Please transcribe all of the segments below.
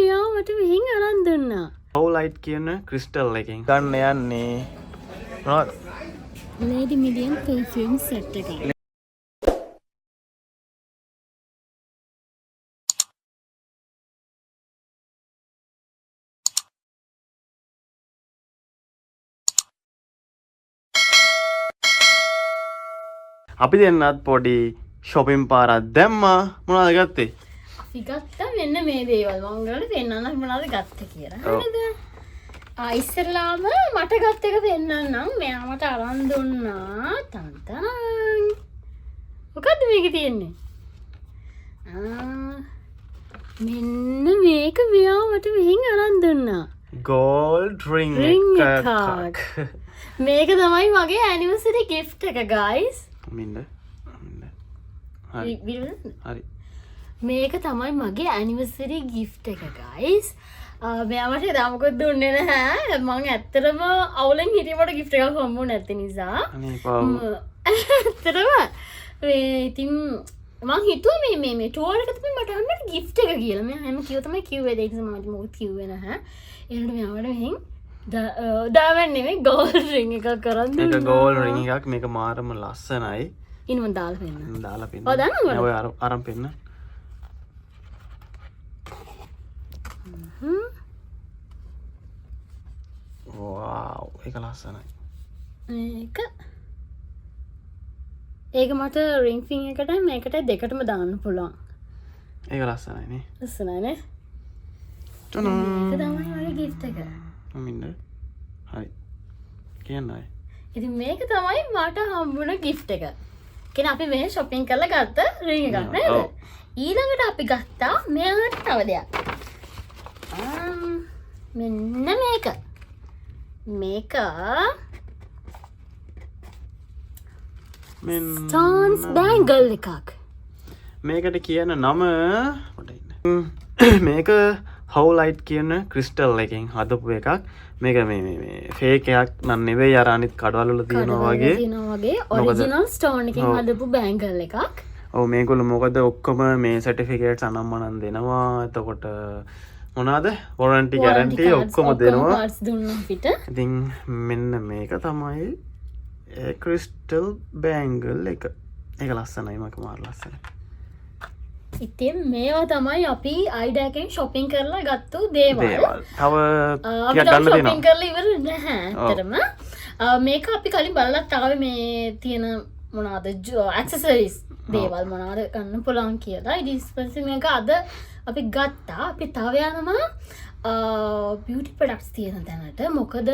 යා මට මෙහින් අරන් දුන්නා. low light කියන ක්‍රිස්ටල් එකෙන් ගන්න යන්නේ මොනවද? Lady Million perfume set එකක්. අපි දෙන්නත් පොඩි shopping පාරක් දැම්මා. මොනවද ගත්තේ? අපි ගත්තා මෙන්න මේ දේවල්. මම උන්වලට පෙන්නන්න මොනවද ගත්තේ කියලා. හරිද? ඉස්සෙල්ලාම මට ගත්ත එක පෙන්නන්නම්. මෙයා මට අරන් දුන්නා. තන්තන්. මොකද්ද මේකේ තියෙන්නේ? මෙන්න මේක මෙයා මට මෙහින් අරන් දුන්නා. gold ring එකක්. මේක තමයි මගේ anniversary gift එක guys. මින්ද. හරි. මේක තමයි මගේ anniversary gift එක guys. මෙයා මට එදා මොකද දුන්නේ නැහැ. මම ඇත්තටම අවුලෙන් හිටියට gift එකක් හම්බුනේ නැති නිසා. අනේ පාව. ඇත්තටම ඉතින් මං හිතුවා මේ ටෝල් එක තමයි මට හම්බෙන්න gift එක කියලා. මම හැම කිව්ව තමයි කිව්වේ. ඒක නිසා මම මොකද කිව්වේ නැහැ. ඒකට මෙයාට මෙහෙන් ඩයමන්ඩ් නෙමෙයි gold ring එකක් කරන් දුන්නා. මේක gold ring එකක්. මේක මාරම ලස්සනයි. ඉන්න මම දාලා පෙන්නන්න. දාලා පෙන්නන්න. ඔය දන්නවද? ඔය අරන් පෙන්න. wow ඒක ලස්සනයි. ඒක මට ring finger එකට මේකට දෙකටම දාන්න පුළුවන්. ඒක ලස්සනයි නේ. ලස්සනයි නේ. තනෝ. ඒක තමයි මගේ gift එක. මින්ද. හරි. කියන්නයි. ඉතින් මේක තමයි මට හම්බුණ gift එක. කියන්නේ අපි මේ shopping කරලා ගත්ත ring එකක් නේද? ඊළඟට අපි ගත්තා මෙයාට තව දෙයක්. මෙන්න මේක. මේක ස්ටෝන්ස් බෑන්ගල් එකක්. මේකට කියන නම මේක how light කියන ක්‍රිස්ටල් එකෙන් හදපු එකක්. මේක මේ ෆේක් එකක් නන් නෙවෙයි. අර අනිත් කඩවල වල තියෙනවා වගේ ඔරිජිනල් ස්ටෝන් එකෙන් හදපු බෑන්ගල් එකක්. ඔව් මේගොල්ලෝ මොකද ඔක්කොම මේ සර්ටිෆිකේට්ස් අනම්මනම් දෙනවා. එතකොට මොනවාද වොරන්ටි ගැරන්ටි ඔක්කොම දෙනවා. පාර්ට්ස් දුන්නා අපිට. ඉතින් මෙන්න මේක තමයි ඒ ක්‍රිස්ටල් බෑන්ගල් එක. ඒක ලස්සනයි. මක මාර ලස්සනයි. ඉතින් මේවා තමයි අපි අයිඩා එකෙන් shopping කරලා ගත්තු දේවල්. තව අපි ටිකක් ගන්න shopping දෙනවා. කරලා ඉවර නැහැ ඇත්තටම. මේක අපි කලින් බලලත් ආවේ මේ තියෙන මොනවාද accessories දේවල් මොනවාද ගන්න පුළුවන් කියලා. ඉතින් ස්පෙෂල් මේක අද අපි ගත්තා. අපි තව යනවා beauty products තියෙන තැනට. මොකද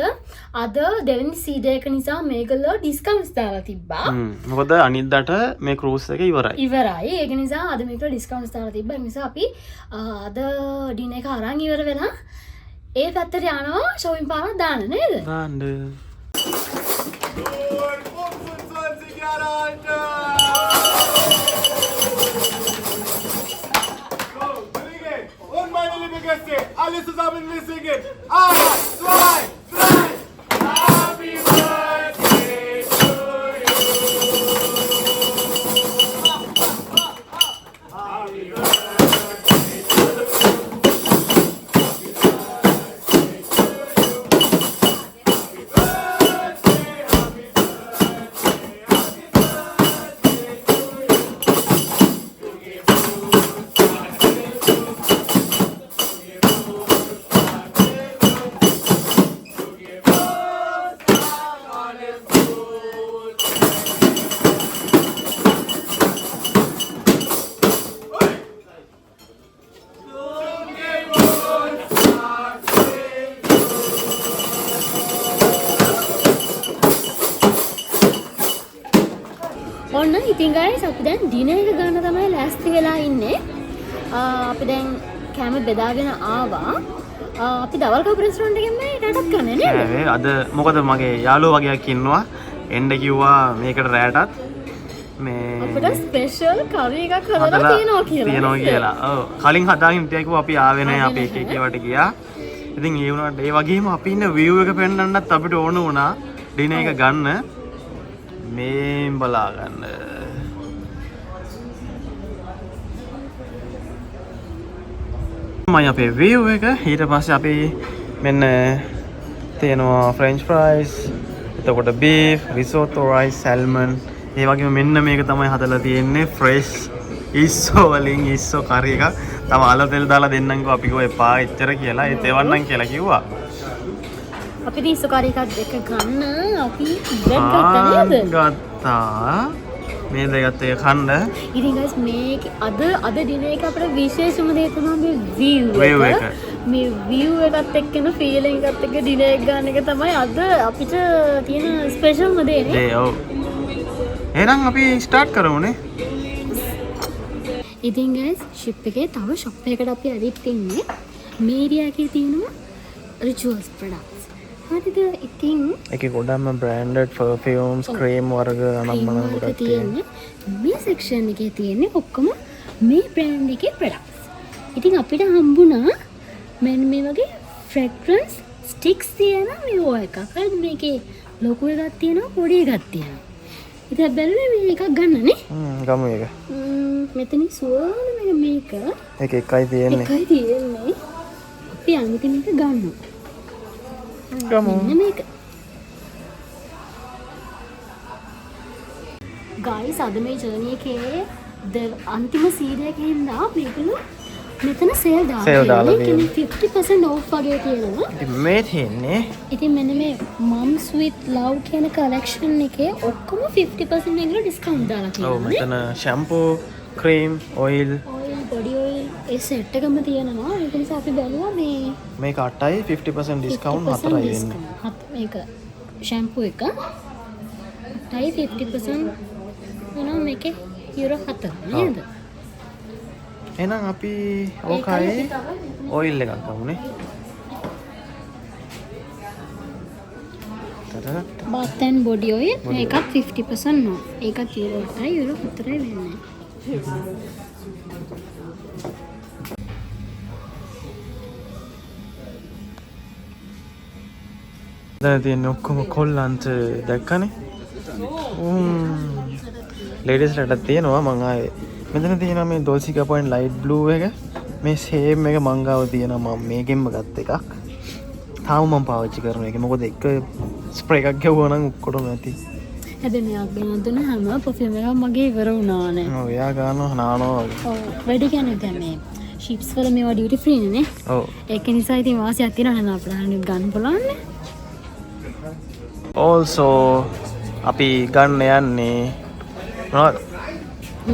අද දෙවෙනි සීඩ් එක නිසා මේගොල්ලෝ discounts දාලා තිබ්බා. මොකද අනිද්දාට මේ cruise එක ඉවරයි. ඒක නිසා අද මේකට discounts දාලා තිබ්බා. ඒ නිසා අපි අද ඩිනර් එක අරන් ඉවර වෙලා ඒ පැත්තට යනවා shopping පාරක් දාන්න නේද? දාන්න. Alle zusammen wir singen. 1, 2, 3. Happy birthday to you. Happy birthday to you. Happy birthday to you. Happy birthday, happy birthday, happy birthday to you. You give ඔන්න ඉතින් guys අපි දැන් ඩිනර් එක ගන්න තමයි ලෑස්ති වෙලා ඉන්නේ. අපි දැන් කැම බෙදාගෙන ආවා. අපි දවල් කප් රෙස්ටොරන්ට් එකෙන් මේ රැටත් ගන්න නේද? අද මොකද මගේ යාළුවෝ වගේක් ඉන්නවා. එන්න කිව්වා මේකට රැටත් මේ අපිට ස්පෙෂල් කරි එකක් හදලා තියෙනවා කියලා. ඔව් කලින් හදාගෙන හිටියා කිව්වා අපි ආවේ නැහැ. අපි එක එක ඒවාට ගියා. ඉතින් ඒ වුණාට ඒ වගේම අපි ඉන්න view එක පෙන්වන්නත් අපිට ඕන වුණා ඩිනර් එක ගන්න. මේ බලා ගන්න. මයි අපේ view එක. ඊට පස්සේ අපි මෙන්න තියෙනවා French fries, එතකොට beef, risotto rice, salmon. ඒ වගේම මෙන්න මේක තමයි හදලා තියෙන්නේ fresh ඉස්සෝ වලින් ඉස්සෝ curry එක. තම අල තෙල් දාලා දෙන්නම්කෝ අපි කිව්වා එපා එච්චර කියලා. ඒ තෙවන්නම් කියලා කිව්වා. අපි ඉස්සෝ curry එකක් දෙක ගන්න අපි ඉවත් ගත්තා නේද? ගත්තා. මේ දෙකත් එක කන්න. ඉතින් guys මේක අද දින එක අපේ විශේෂම දේ තමයි මේ view එක. මේ view එකත් එක්කන feeling එකත් එක්ක දින එක ගන්න එක තමයි අද අපිට තියෙන ස්පෙෂල්ම දේ නේ. ඔව්. එහෙනම් අපි ස්ටාර්ට් කරමුනේ. ඉතින් guys ship එකේ තව shop එකකට අපි ඇවිත් ඉන්නේ. මේ ඒරියා එකේ තියෙනවා rituals products. හරිද? ඉතින් ඒකේ ගොඩක්ම branded perfumes, cream වර්ග අනම්මන ගොඩක් තියෙනවා. මේ section එකේ තියෙන්නේ ඔක්කොම මේ brand එකේ products. ඉතින් අපිට හම්බුණා මෙන්න මේ වගේ fragrance sticks තියෙන මේ එකක්. හරිද? මේකේ ලොකු එකක් තියෙනවා, පොඩි එකක් තියෙනවා. ඉතින් බැලුවේ මේ එකක් ගන්නනේ. ගමු එක. මෙතනින් සුවඳ මේක ඒක එකයි තියෙන්නේ. එකයි තියෙන්නේ. අපි අනිත් මේක ගන්නවා. ගමු. මෙන්න මේක. guys අද මේ journey එකේ අන්තිම සීරිය එකේ ඉඳලා මේකලු මෙතන sale දාලා තියෙනවා. 50% off වගේ තියෙනවා. ඉතින් මේ තියෙන්නේ ඉතින් මෙන්න මේ moms with love කියන collection එකේ ඔක්කොම 50% එකල discount දාලා තියෙනවා. ඔව් මෙතන shampoo, cream, oil, body oil ඒ set එකම තියෙනවා. ඒක නිසා අපි බැලුවා මේක 8යි 50% discount 4යි වෙන්නේ. මේක shampoo එක 8යි 50% වෙනවා මේකේ euro 4 නේද? එහෙනම් අපි ඕකයි oil එකක් ගමුනේ. bath and body oil මේකත් 50% off. ඒකත් euro 8යි euro 4යි වෙන්නේ. දැන් තියෙන ඔක්කොම කොල්ලන්ට දැක්කනේ. ලේඩීස්ලට තියෙනවා මං ආයේ මෙතන තියෙනවා මේ Dolce & Gabbana light blue එක. මේ same එක මං ගාව තියෙනවා. මම මේකෙන්ම ගත්ත එකක්. තාම මම පාවිච්චි කරන එක. මොකද එක ස්ප්‍රේ එකක් ගැහුවා නම් ඔක්කොටම ඇති. හැබැයි මෙයා ගෙන දුන්න හැම perfume එකක් මගේ ඉවර වුණා නේ. ඔව් එයා ගන්නවා නානවා වගේ. ඔව් වැඩි කියන්නේ දැන් මේ ships වල මේවා duty free නේ. ඔව් ඒක නිසා ඉතින් වාසියක් තියෙනවා නේද අපිට ගන්න පුළුවන් නේ. also අපි ගන්න යන්නේ මොනවද?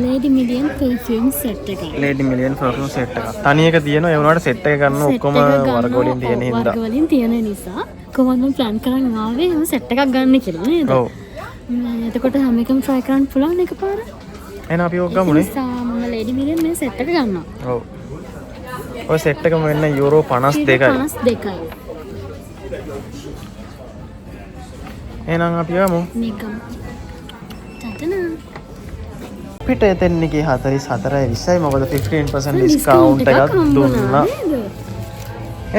Lady Million perfume set එක. Lady Million perfume set එක. තනි එක තියෙනවා. ඒ වුණාට set එක ගන්න ඔක්කොම වර්ග වලින් තියෙන හින්දා. වර්ග වලින් තියෙන නිසා කොහොමද plan කරන් ආවේ හැම set එකක් ගන්න කියලා නේද? ඔව්. එතකොට හැම එකම try කරන්න පුළුවන් එකපාර. එහෙනම් අපි ඕක ගමුනේ. මම Lady Million මේ set එක ගන්නවා. ඔව්. ඔය set එකම වෙන්නේ යුරෝ 52යි. 52යි. එහෙනම් අපි යමු. නිකම්. ටටනා. පිට එතෙන් එකේ 44යි 20යි මොකද 15% discount එකක් දුන්නා.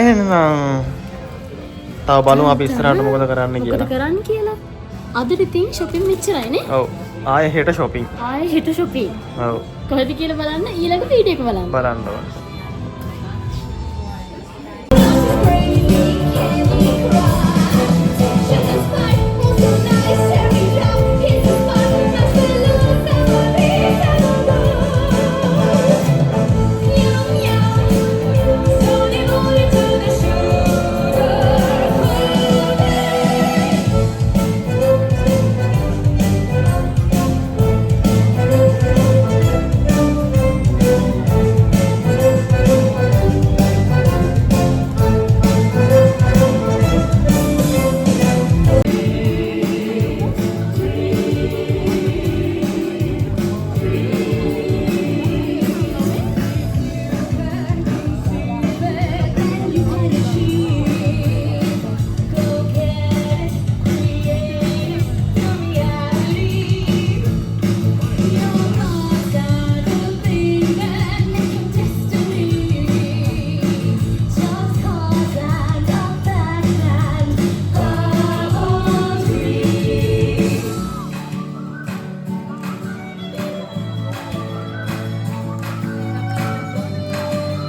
එහෙනම් තව බලමු අපි ඉස්සරහට මොකද කරන්න කියලා. මොකද කරන්න කියලා. අද ඉතින් shopping මෙච්චරයි නේ? ඔව්. ආයෙ හෙට shopping. ආයෙ හෙට shopping. ඔව්. කොහෙද කියලා බලන්න ඊළඟ වීඩියෝ එක බලන්න. බලන්න ඕනේ.